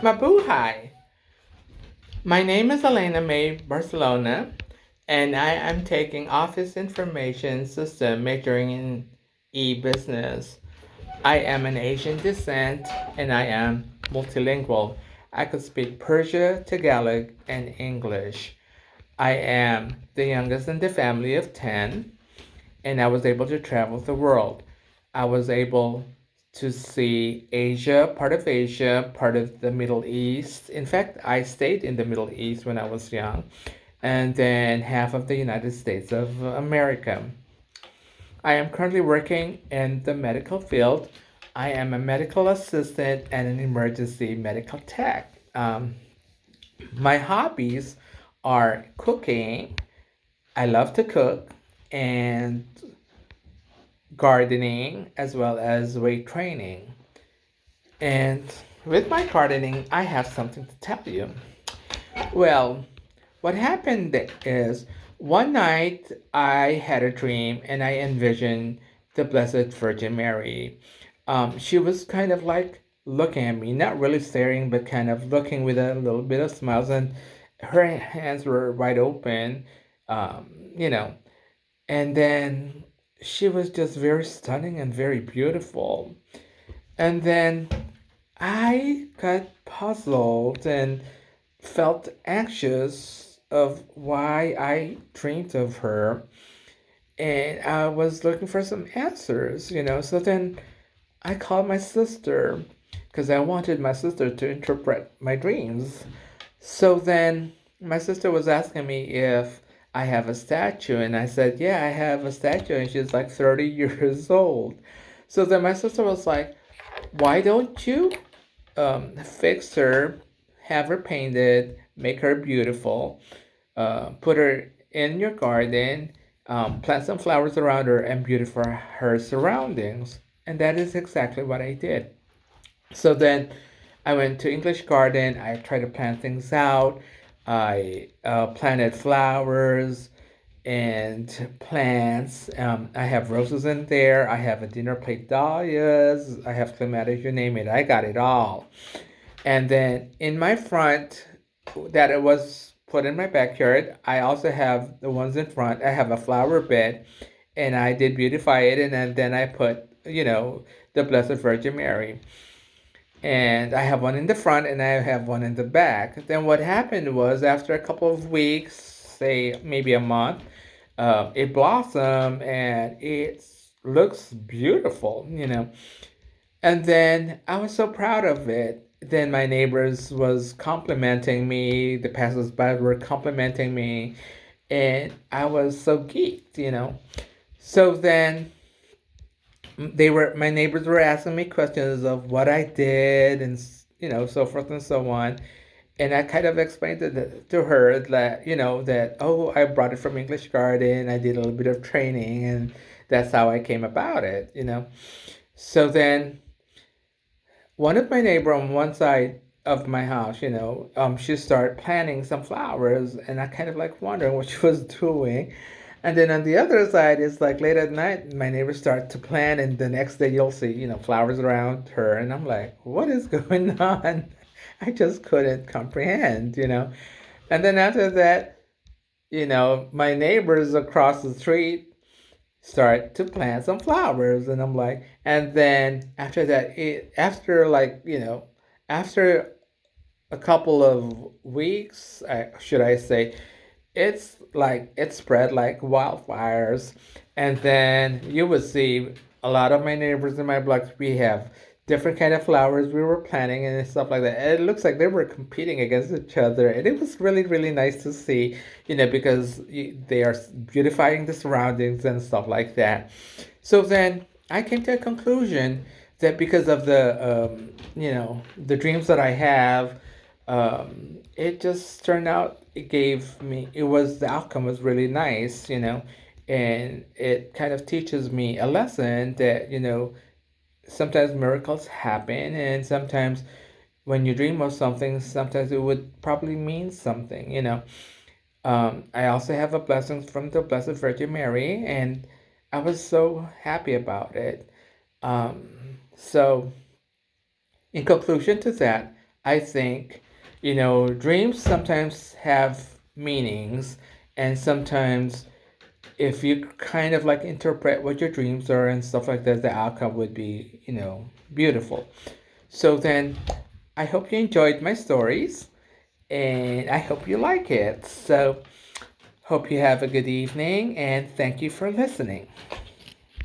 Mabuhay! My name is Elena May Barcelona, and I am taking Office Information System majoring in e-business. I am an Asian descent and I am multilingual. I could speak Persia, Tagalog, and English. I am the youngest in the family of 10, and I was able to travel the world. I was able to see Asia, part of the Middle East. In fact, I stayed in the Middle East when I was young, and then half of the United States of America. I am currently working in the medical field. I am a medical assistant and an emergency medical tech. My hobbies are cooking. I love to cook, and gardening as well as weight training. And with my gardening, I have something to tell you. Well, what happened is one night I had a dream and I envisioned the Blessed Virgin Mary. She was kind of like looking at me, not really staring, but kind of looking with a little bit of smiles, and her hands were wide open, you know, and then she was just very stunning and very beautiful. And then I got puzzled and felt anxious of why I dreamed of her. And I was looking for some answers, you know. So then I called my sister because I wanted my sister to interpret my dreams. So then my sister was asking me if I have a statue, and I said, yeah, I have a statue, and she's like 30 years old. So then my sister was like, why don't you fix her, have her painted, make her beautiful, put her in your garden, plant some flowers around her, and beautify her surroundings? And that is exactly what I did. So then I went to English Garden. I tried to plan things out. I planted flowers and plants. I have roses in there. I have a dinner plate dahlias. I have clematis, you name it. I got it all. And then in my front, that it was put in my backyard, I also have the ones in front. I have a flower bed, and I did beautify it. And then I put, the Blessed Virgin Mary. And I have one in the front and I have one in the back. Then what happened was after a couple of weeks, say maybe a month, it blossomed and it looks beautiful, you know. And then I was so proud of it. Then my neighbors was complimenting me, the passersby were complimenting me, and I was so geeked, you know. So then my neighbors were asking me questions of what I did and so forth and so on. And I kind of explained to her that that, oh, I brought it from English Garden. I did a little bit of training, and that's how I came about it. So then one of my neighbor on one side of my house, she started planting some flowers, and I kind of like wondering what she was doing. And then on the other side, it's like late at night, my neighbors start to plant, and the next day you'll see, flowers around her. And I'm like, what is going on? I just couldn't comprehend. And then after that, my neighbors across the street start to plant some flowers. And I'm like, and then after that, after a couple of weeks, should I say, it's like it spread like wildfires. And then you would see a lot of my neighbors in my blocks, we have different kind of flowers we were planting and stuff like that. And it looks like they were competing against each other, and it was really really nice to see, because they are beautifying the surroundings and stuff like that. So then I came to a conclusion that because of the dreams that I have, it just turned out, the outcome was really nice, and it kind of teaches me a lesson that, sometimes miracles happen, and sometimes when you dream of something, sometimes it would probably mean something. I also have a blessing from the Blessed Virgin Mary, and I was so happy about it. So, in conclusion to that, I think, dreams sometimes have meanings, and sometimes if you kind of like interpret what your dreams are and stuff like that, the outcome would be, beautiful. So then, I hope you enjoyed my stories, and I hope you like it. So, hope you have a good evening, and thank you for listening.